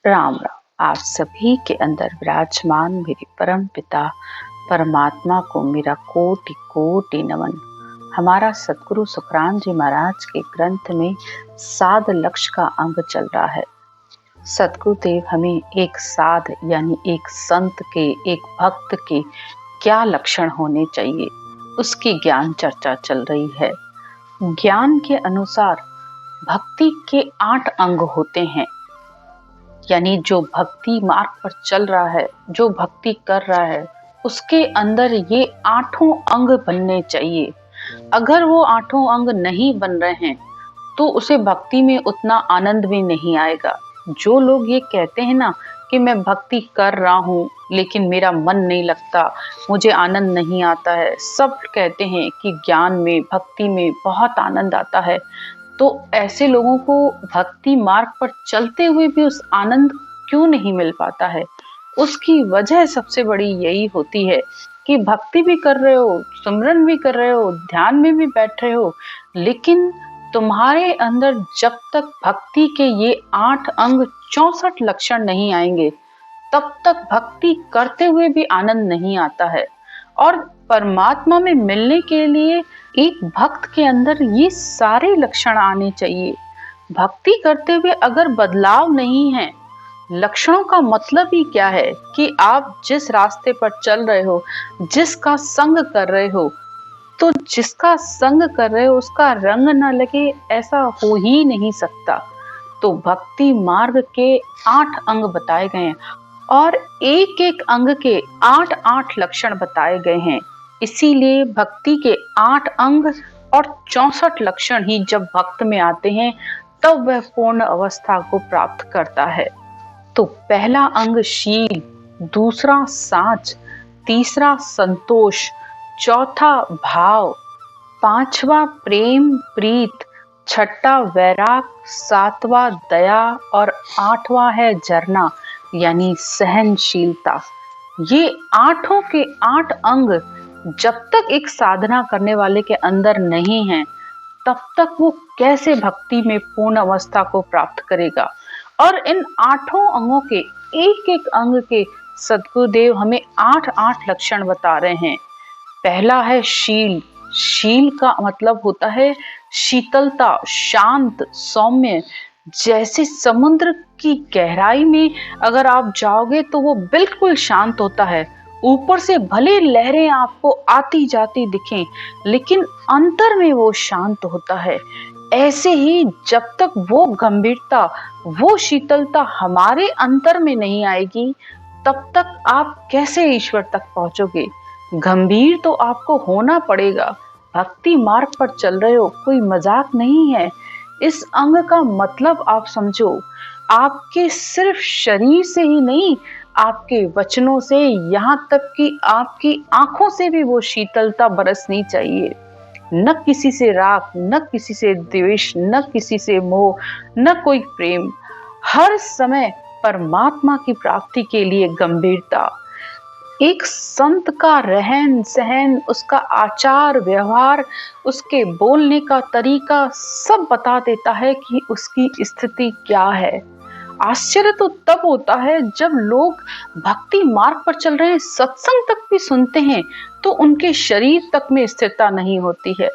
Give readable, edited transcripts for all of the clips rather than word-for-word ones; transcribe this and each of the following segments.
राम राम। आप सभी के अंदर विराजमान मेरे परम पिता परमात्मा को मेरा कोटि कोटि नमन। हमारा सतगुरु सुखराम जी महाराज के ग्रंथ में साध लक्ष्य का अंग चल रहा है। सतगुरुदेव हमें एक साध यानी एक संत के, एक भक्त के क्या लक्षण होने चाहिए उसकी ज्ञान चर्चा चल रही है। ज्ञान के अनुसार भक्ति के 8 अंग होते हैं, यानी जो भक्ति मार्ग पर चल रहा है, जो भक्ति कर रहा है, उसके अंदर ये 8 अंग बनने चाहिए। अगर वो 8 अंग नहीं बन रहे हैं तो उसे भक्ति में उतना आनंद भी नहीं आएगा। जो लोग ये कहते हैं ना कि मैं भक्ति कर रहा हूँ लेकिन मेरा मन नहीं लगता, मुझे आनंद नहीं आता है, सब कहते हैं कि ज्ञान में, भक्ति में बहुत आनंद आता है, तो ऐसे लोगों को भक्ति मार्ग पर चलते हुए भी उस आनंद क्यों नहीं मिल पाता है? उसकी वजह सबसे बड़ी यही होती है कि भक्ति भी कर रहे हो, सुमरन भी कर रहे हो, ध्यान में भी बैठ रहे हो, लेकिन तुम्हारे अंदर जब तक भक्ति के ये 8 अंग 64 लक्षण नहीं आएंगे तब तक भक्ति करते हुए भी आनंद नहीं आता है। और परमात्मा में मिलने के लिए एक भक्त के अंदर ये सारे लक्षण आने चाहिए। भक्ति करते हुए अगर बदलाव नहीं है, लक्षणों का मतलब ही क्या है कि आप जिस रास्ते पर चल रहे हो, जिसका संग कर रहे हो, तो जिसका संग कर रहे हो उसका रंग ना लगे, ऐसा हो ही नहीं सकता। तो भक्ति मार्ग के 8 अंग बताए गए हैं और एक एक अंग के 8-8 लक्षण बताए गए हैं। इसीलिए भक्ति के 8 अंग और 64 लक्षण ही जब भक्त में आते हैं तब वह पूर्ण अवस्था को प्राप्त करता है। तो पहला अंग शील, दूसरा साच, तीसरा संतोष, चौथा भाव, पांचवा प्रेम प्रीत, छठा वैराग, सातवां दया और 8वां है झरना यानी सहनशीलता। ये 8 के 8 अंग जब तक एक साधना करने वाले के अंदर नहीं है तब तक वो कैसे भक्ति में पूर्ण अवस्था को प्राप्त करेगा। और इन 8 अंगों के एक एक अंग के सद्गुरुदेव हमें 8-8 लक्षण बता रहे हैं। पहला है शील। शील का मतलब होता है शीतलता, शांत, सौम्य। जैसे समुद्र की गहराई में अगर आप जाओगे तो वो बिल्कुल शांत होता है, ऊपर से भले लहरें आपको आती जाती दिखें लेकिन अंतर में वो शांत होता है। ऐसे ही जब तक वो गंभीरता, वो शीतलता हमारे अंतर में नहीं आएगी तब तक आप कैसे ईश्वर तक पहुंचोगे? गंभीर तो आपको होना पड़ेगा। भक्ति मार्ग पर चल रहे हो, कोई मजाक नहीं है। इस अंग का मतलब आप समझो, आपके सिर्फ शरीर से ही नहीं, आपके वचनों से, यहाँ तक कि आपकी आंखों से भी वो शीतलता बरसनी चाहिए। न किसी से राग, न किसी से द्वेष, न किसी से मोह, न कोई प्रेम। हर समय परमात्मा की प्राप्ति के लिए गंभीरता। एक संत का रहन सहन, उसका आचार व्यवहार, उसके बोलने का तरीका सब बता देता है कि उसकी स्थिति क्या है। आश्चर्य तो तब होता है जब लोग भक्ति मार्ग पर चल रहे हैं, सत्संग तक भी सुनते हैं तो उनके शरीर तक में स्थिरता नहीं होती है।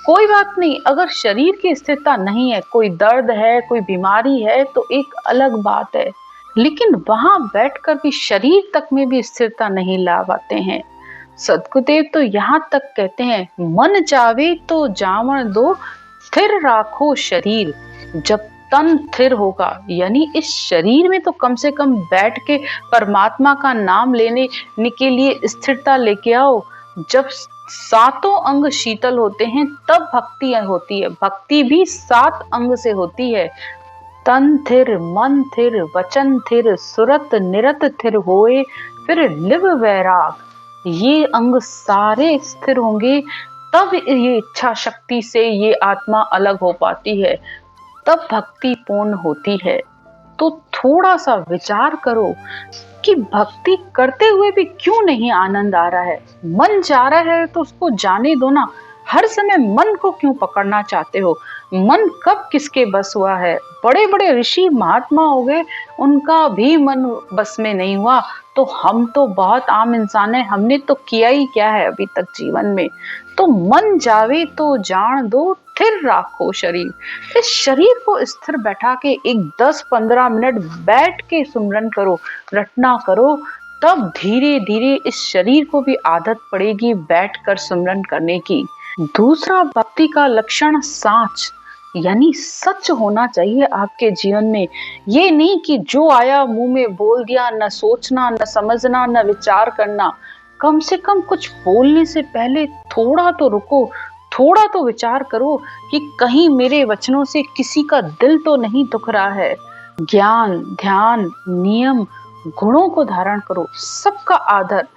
कोई बात नहीं, अगर शरीर की स्थिरता नहीं है, कोई दर्द है, कोई बीमारी है तो एक अलग बात है, लेकिन वहां बैठकर भी शरीर तक में भी स्थिरता नहीं ला पाते हैं। सद्गुरुदेव तो यहाँ तक कहते हैं, मन जावे तो जावन दो, स्थिर राखो शरीर। जब तन स्थिर होगा, यानी इस शरीर में तो कम से कम बैठ के परमात्मा का नाम लेने के लिए स्थिरता लेके आओ। जब 7 अंग शीतल होते हैं तब भक्ति होती है। भक्ति भी 7 अंग से होती है। तन थिर, मन थिर, वचन थिर, सुरत निरत थिर होए, फिर लिव वैराग। ये अंग सारे स्थिर होंगे तब ये इच्छा शक्ति से ये आत्मा अलग हो पाती है, तब भक्ति पूर्ण होती है। तो थोड़ा सा विचार करो कि भक्ति करते हुए भी क्यों नहीं आनंद आ रहा है। मन जा रहा है तो उसको जाने दो ना, हर समय मन को क्यों पकड़ना चाहते हो? मन कब किसके बस हुआ है? बड़े बड़े ऋषि महात्मा हो गए, उनका भी मन बस में नहीं हुआ, तो हम तो बहुत आम इंसान है, हमने तो किया ही क्या है अभी तक जीवन में? तो मन जावे तो जान दो, स्थिर राखो शरीर। इस शरीर को स्थिर बैठा के एक 10-15 मिनट बैठ के सुमरन करो, रटना करो, तब धीरे धीरे इस शरीर को भी आदत पड़ेगी बैठकर सुमरन करने की। दूसरा भक्ति का लक्षण साच, यानी सच होना चाहिए आपके जीवन में। ये नहीं कि जो आया मुंह में बोल दिया, न सोचना, न समझना, न विचार करना। कम से कम कुछ बोलने से पहले थोड़ा तो रुको, थोड़ा तो विचार करो कि कहीं मेरे वचनों से किसी का दिल तो नहीं दुख रहा है। ज्ञान, ध्यान, नियम, गुणों को धारण करो, सबका आदर,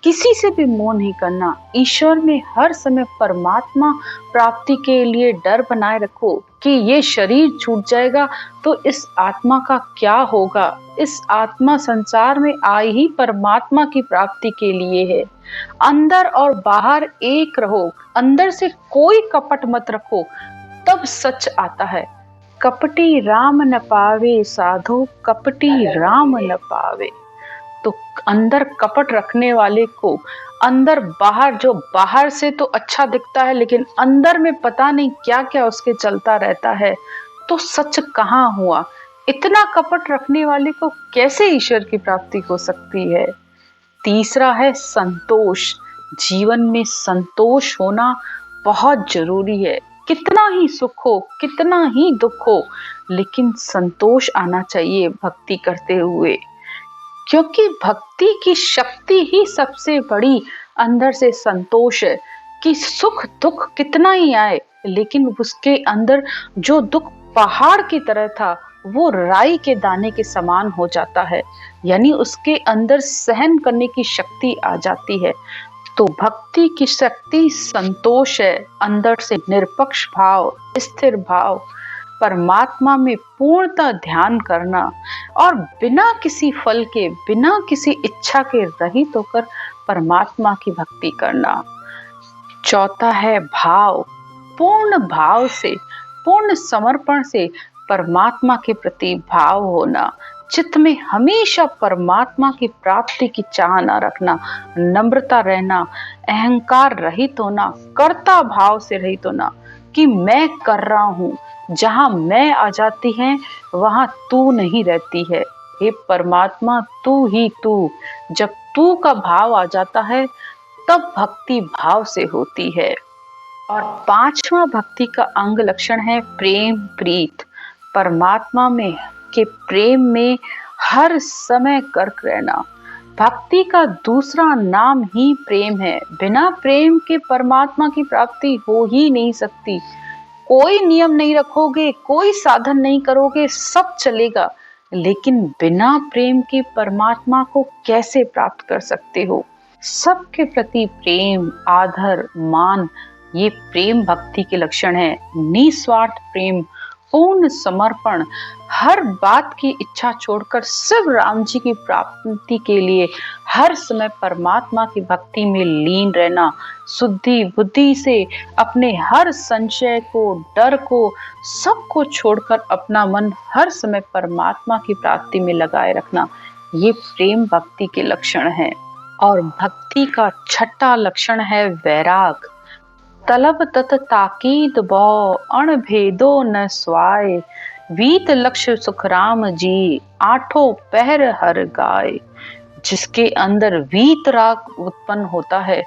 किसी से भी मोह नहीं करना। ईश्वर में हर समय परमात्मा प्राप्ति के लिए डर बनाए रखो कि ये शरीर छूट जाएगा तो इस आत्मा का क्या होगा। इस आत्मा संसार में आई ही परमात्मा की प्राप्ति के लिए है। अंदर और बाहर एक रहो, अंदर से कोई कपट मत रखो, तब सच आता है। कपटी राम न पावे साधु, कपटी राम न पावे। तो अंदर कपट रखने वाले को अंदर बाहर, जो बाहर से तो अच्छा दिखता है लेकिन अंदर में पता नहीं क्या क्या उसके चलता रहता है, तो सच कहाँ हुआ? इतना कपट रखने वाले को कैसे ईश्वर की प्राप्ति हो सकती है? तीसरा है संतोष। जीवन में संतोष होना बहुत जरूरी है। कितना ही सुख हो, कितना ही दुख हो, लेकिन संतोष आना चाहिए भक्ति करते हुए, क्योंकि भक्ति की शक्ति ही सबसे बड़ी अंदर से संतोष है। कि सुख दुख कितना ही आए, लेकिन उसके अंदर जो दुख पहाड़ की तरह था वो राई के दाने के समान हो जाता है, यानी उसके अंदर सहन करने की शक्ति आ जाती है। तो भक्ति की शक्ति संतोष है, अंदर से निरपक्ष भाव, स्थिर भाव, परमात्मा में पूर्णतः ध्यान करना और बिना किसी फल के, बिना किसी इच्छा के रहित होकर परमात्मा की भक्ति करना। चौथा है भाव। पूर्ण भाव से, पूर्ण समर्पण से परमात्मा के प्रति भाव होना। चित्त में हमेशा परमात्मा की प्राप्ति की चाह न रखना, नम्रता रहना, अहंकार रहित होना, कर्ता भाव से रहित होना कि मैं कर रहा हूँ। जहाँ मैं आ जाती है वहाँ तू नहीं रहती है। हे परमात्मा, तू ही तू। जब तू का भाव आ जाता है तब भक्ति भाव से होती है। और पांचवा भक्ति का अंग लक्षण है प्रेम प्रीत। परमात्मा में के प्रेम में हर समय गर्क रहना। भक्ति का दूसरा नाम ही प्रेम है। बिना प्रेम के परमात्मा की प्राप्ति हो ही नहीं सकती। कोई नियम नहीं रखोगे, कोई साधन नहीं करोगे, सब चलेगा, लेकिन बिना प्रेम के परमात्मा को कैसे प्राप्त कर सकते हो? सबके प्रति प्रेम, आदर, मान, ये प्रेम भक्ति के लक्षण है। निस्वार्थ प्रेम, पूर्ण समर्पण, हर बात की इच्छा छोड़कर सिर्फ राम जी की प्राप्ति के लिए हर समय परमात्मा की भक्ति में लीन रहना। शुद्धि बुद्धि से अपने हर संशय को, डर को, सबको छोड़कर अपना मन हर समय परमात्मा की प्राप्ति में लगाए रखना, ये प्रेम भक्ति के लक्षण है। और भक्ति का छठा लक्षण है वैराग। तलब तत ताकीद बौ, अण भेदो न स्वाय, वीत लक्ष्य सुख राम जी, आठों पहर हर गाय। जिसके अंदर वीत राग उत्पन्न होता है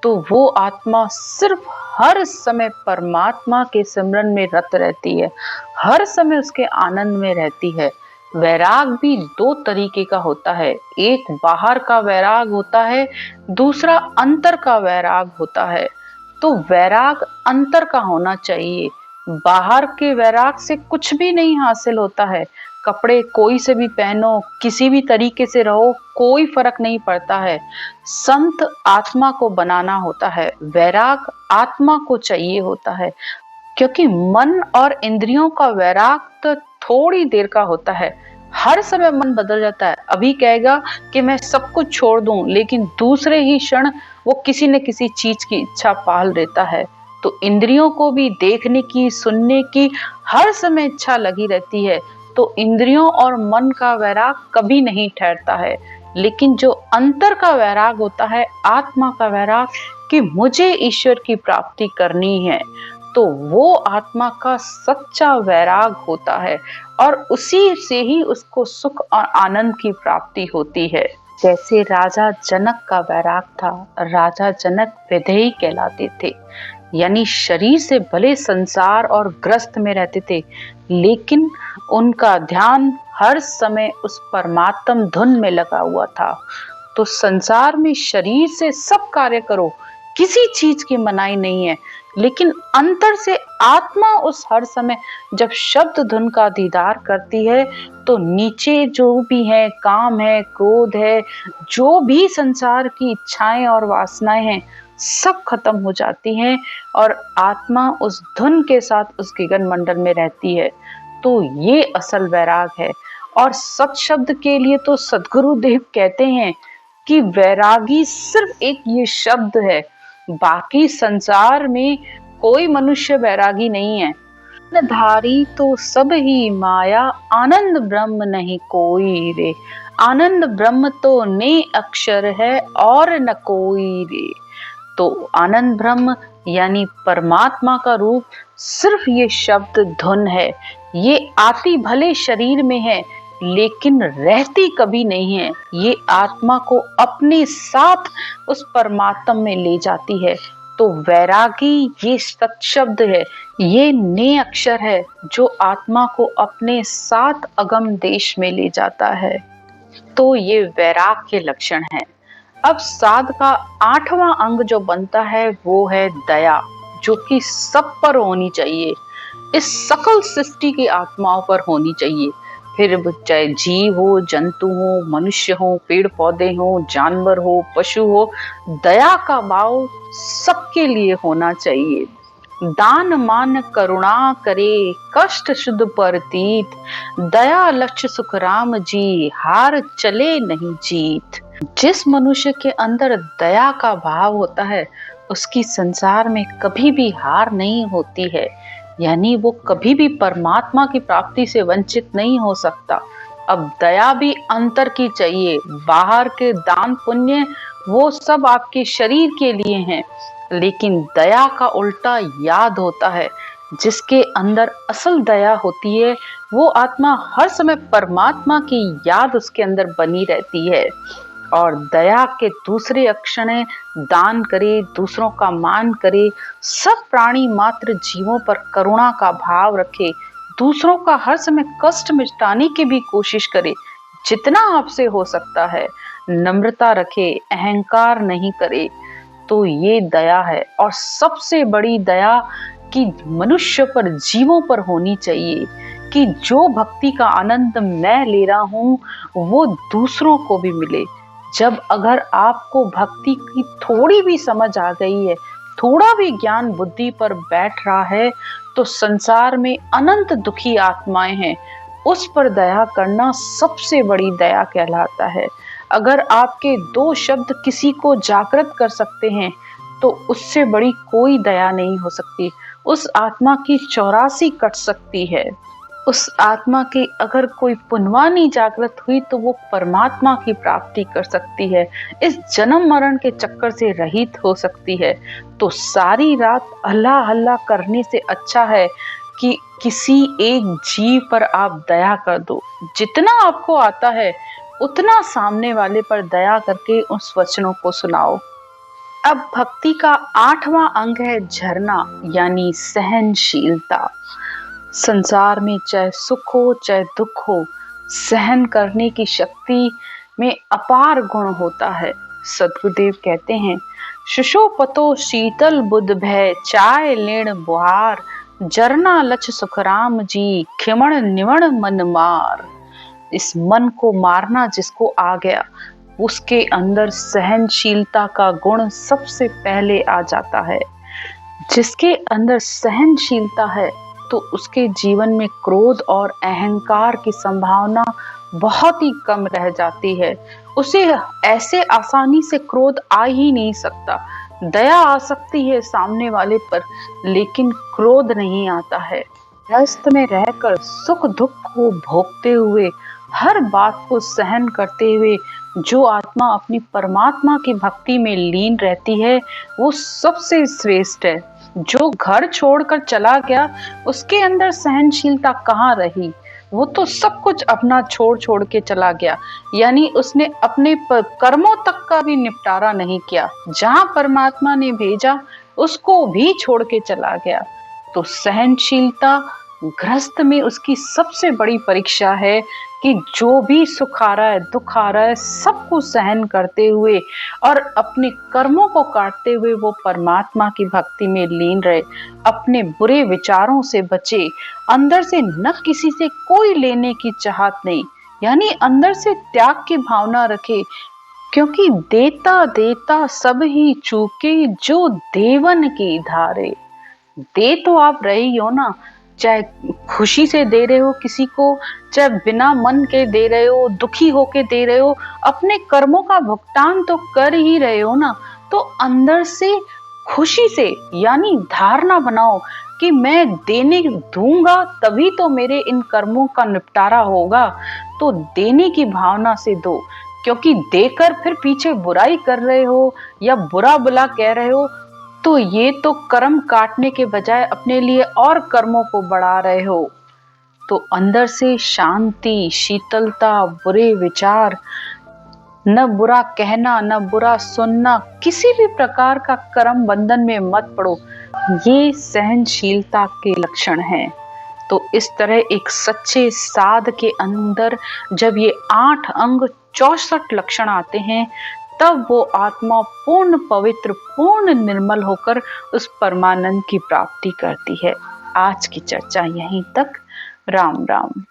तो वो आत्मा सिर्फ हर समय परमात्मा के सिमरन में रत रहती है, हर समय उसके आनंद में रहती है। वैराग भी दो तरीके का होता है, एक बाहर का वैराग होता है, दूसरा अंतर का वैराग होता है। तो वैराग अंतर का होना चाहिए। बाहर के वैराग से कुछ भी नहीं हासिल होता है। कपड़े कोई से भी पहनो, किसी भी तरीके से रहो, कोई फर्क नहीं पड़ता है। संत आत्मा को बनाना होता है, वैराग आत्मा को चाहिए होता है। क्योंकि मन और इंद्रियों का वैराग तो थोड़ी देर का होता है, हर समय मन बदल जाता है। अभी कहेगा कि मैं सब कुछ छोड़ दूं, लेकिन दूसरे ही क्षण वो किसी न किसी चीज की इच्छा पाल लेता है। तो तो इंद्रियों को भी देखने की, सुनने की हर समय इच्छा लगी रहती है। तो इंद्रियों और मन का वैराग कभी नहीं ठहरता है। लेकिन जो अंतर का वैराग होता है, आत्मा का वैराग, कि मुझे ईश्वर की प्राप्ति करनी है, तो वो आत्मा का सच्चा वैराग होता है और उसी से ही उसको सुख और आनंद की प्राप्ति होती है। जैसे राजा जनक का वैराग था। राजा जनक विधेयी कहलाते थे, यानी शरीर से भले संसार और ग्रस्त में रहते थे, लेकिन उनका ध्यान हर समय उस परमात्म धुन में लगा हुआ था। तो संसार में शरीर से सब कार्य करो, किसी चीज की मनाही नहीं है, लेकिन अंतर से आत्मा उस हर समय जब शब्द धुन का दीदार करती है, तो नीचे जो भी है, काम है, क्रोध है, जो भी संसार की इच्छाएं और वासनाएं हैं, सब खत्म हो जाती हैं और आत्मा उस धुन के साथ उस गगन मंडल में रहती है। तो ये असल वैराग है। और सत शब्द के लिए तो सद्गुरुदेव कहते हैं कि वैरागी सिर्फ एक ये शब्द है, बाकी संसार में कोई मनुष्य वैरागी नहीं है। धारी तो सब ही माया, आनंद ब्रह्म नहीं कोई रे। आनंद ब्रह्म तो ने अक्षर है और न कोई रे। तो आनंद ब्रह्म यानी परमात्मा का रूप सिर्फ ये शब्द धुन है। ये आती भले शरीर में है, लेकिन रहती कभी नहीं है। ये आत्मा को अपने साथ उस परमात्मा में ले जाती है। तो वैरागी ये सत शब्द है, ये ने अक्षर है जो आत्मा को अपने साथ अगम देश में ले जाता है। तो ये वैराग के लक्षण हैं। अब साध का 8वां अंग जो बनता है वो है दया, जो कि सब पर होनी चाहिए, इस सकल सृष्टि की आत्माओं पर होनी चाहिए। फिर चाहे जीव हो, जंतु हो, मनुष्य हो, पेड़ पौधे हो, जानवर हो, पशु हो, दया का भाव सबके लिए होना चाहिए। दान मान करुणा करे, कष्ट शुद्ध परतीत, दया लक्ष्य सुख राम जी, हार चले नहीं जीत। जिस मनुष्य के अंदर दया का भाव होता है, उसकी संसार में कभी भी हार नहीं होती है, यानी वो कभी भी परमात्मा की प्राप्ति से वंचित नहीं हो सकता। अब दया भी अंतर की चाहिए। बाहर के दान पुण्य वो सब आपके शरीर के लिए हैं, लेकिन दया का उल्टा याद होता है। जिसके अंदर असल दया होती है, वो आत्मा हर समय परमात्मा की याद उसके अंदर बनी रहती है। और दया के दूसरे अक्षर है दान करे, दूसरों का मान करे, सब प्राणी मात्र जीवों पर करुणा का भाव रखे, दूसरों का हर समय कष्ट मिटाने की भी कोशिश करे, जितना आपसे हो सकता है। नम्रता रखे, अहंकार नहीं करे। तो ये दया है। और सबसे बड़ी दया कि मनुष्य पर, जीवों पर होनी चाहिए, कि जो भक्ति का आनंद मैं ले रहा हूँ वो दूसरों को भी मिले। जब अगर आपको भक्ति की थोड़ी भी समझ आ गई है, थोड़ा भी ज्ञान बुद्धि पर बैठ रहा है, तो संसार में अनंत दुखी आत्माएं हैं, उस पर दया करना सबसे बड़ी दया कहलाता है। अगर आपके 2 शब्द किसी को जागृत कर सकते हैं, तो उससे बड़ी कोई दया नहीं हो सकती। उस आत्मा की 84 कट सकती है। उस आत्मा की अगर कोई पुण्यवानी जागृत हुई, तो वो परमात्मा की प्राप्ति कर सकती है, इस जन्म मरण के चक्कर से रहित हो सकती है। तो सारी रात अल्लाह अल्लाह करने से अच्छा है कि किसी एक जीव पर आप दया कर दो। जितना आपको आता है उतना सामने वाले पर दया करके उस वचनों को सुनाओ। अब भक्ति का 8वां अंग है झरना, यानी सहनशीलता। संसार में चाहे सुख हो चाहे दुख हो, सहन करने की शक्ति में अपार गुण होता है। सद्गुरुदेव कहते हैं, शुशोपतो शीतल बुध भय, चाय लेण बुहार, जरना लक्ष सुखराम जी, खिमण निवण मन मार। इस मन को मारना जिसको आ गया, उसके अंदर सहनशीलता का गुण सबसे पहले आ जाता है। जिसके अंदर सहनशीलता है, तो उसके जीवन में क्रोध और अहंकार की संभावना बहुत ही कम रह जाती है। उसे ऐसे आसानी से क्रोध आ ही नहीं सकता, दया आ सकती है सामने वाले पर, लेकिन क्रोध नहीं आता है। गृहस्थ में रहकर सुख दुख को भोगते हुए, हर बात को सहन करते हुए जो आत्मा अपनी परमात्मा की भक्ति में लीन रहती है, वो सबसे श्रेष्ठ है। जो घर छोड़कर चला गया, उसके अंदर सहनशीलता कहाँ रही? वो तो सब कुछ अपना छोड़ छोड़ के चला गया, यानी उसने अपने कर्मों तक का भी निपटारा नहीं किया। जहां परमात्मा ने भेजा, उसको भी छोड़ के चला गया। तो सहनशीलता गृहस्थ में उसकी सबसे बड़ी परीक्षा है कि जो भी सुख आ रहा है, दुख आ रहा है, सबको सहन करते हुए और अपने कर्मों को काटते हुए वो परमात्मा की भक्ति में लीन रहे, अपने बुरे विचारों से बचे, अंदर से न किसी से कोई लेने की चाहत नहीं, यानी अंदर से त्याग की भावना रखे। क्योंकि देता देता सब ही चूके, जो देवन की धारे। दे तो आप रहे ही हो ना, चाहे खुशी से दे रहे हो किसी को, चाहे बिना मन के दे रहे हो, दुखी होके दे रहे हो, अपने कर्मों का भुगतान तो कर ही रहे हो ना। तो अंदर से खुशी से, यानी धारणा बनाओ कि मैं देने दूंगा तभी तो मेरे इन कर्मों का निपटारा होगा। तो देने की भावना से दो, क्योंकि देकर फिर पीछे बुराई कर रहे हो या बुरा बुला कह रहे हो, तो ये तो कर्म काटने के बजाय अपने लिए और कर्मों को बढ़ा रहे हो। तो अंदर से शांति, शीतलता, बुरे विचार, न बुरा कहना, न बुरा सुनना, किसी भी प्रकार का कर्म बंधन में मत पड़ो। ये सहनशीलता के लक्षण हैं। तो इस तरह एक सच्चे साध के अंदर जब ये 8 अंग 64 लक्षण आते हैं, तब वो आत्मा पूर्ण पवित्र, पूर्ण निर्मल होकर उस परमानंद की प्राप्ति करती है। आज की चर्चा यहीं तक। राम राम।